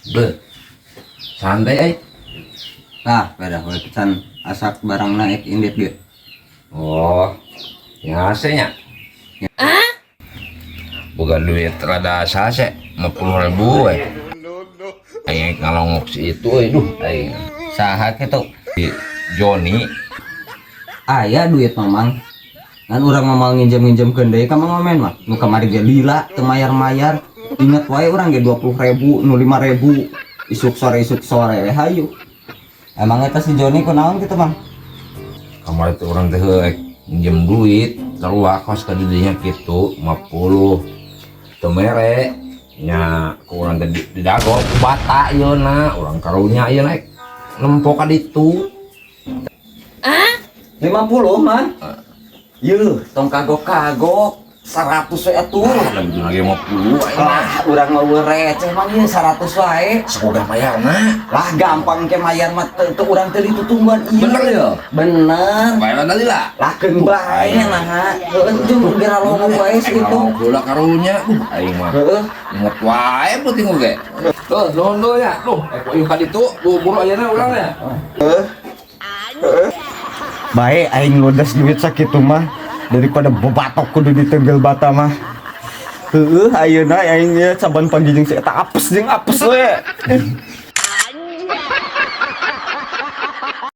Be, santai Tah, beda we pisan asak barang naik indit ge. Oh, ya asenya. Bukan duit rada sase, 50.000 Aing ngalongok si itu, aing Saha kitu? si Joni. Aya duit mamang. Kan urang mamang nginjem-nginjemkeun deui ka Mang Omen mah. Nu kamari ge lila teu mayar-mayar. Ingat wae urang ge 20.000, nu 5.000. Isuk sore we hayu. Emang eta si Joni kunaon kitu, Mang? Kamari teh orang teh minjem duit, keluar kos ka didinya kitu 50. Teu mere nya ku urang teh didago bata yeuna, urang karunya ieu naik nempo ka ditu. 50 mah. Yeuh, tong kagok-kagok 100 we atuh. Dan itu lagi 50 aing mah. Urang mah weu receh mah ieu 100 wae. Sakoga mayarna. Lah gampang ke mayar mah teu urang teu ditutungguan ieu. Bener ya? Bener. Bayaran tadi lah. Lah keun bae nah. Heueuh jeung geura lomo wae segitu. Heula karunya. Aing mah Heeh. inget wae penting oge. Tuh, nuhun ya. Tuh, eko ieu ka ditu buru ayeuna urang ya. Bae aing ludes duit sakitu mah daripada bobatok kudu ditenggel bata mah. Heueuh ayeuna aing ye saban pagi jeung si eta apes jeung apes we.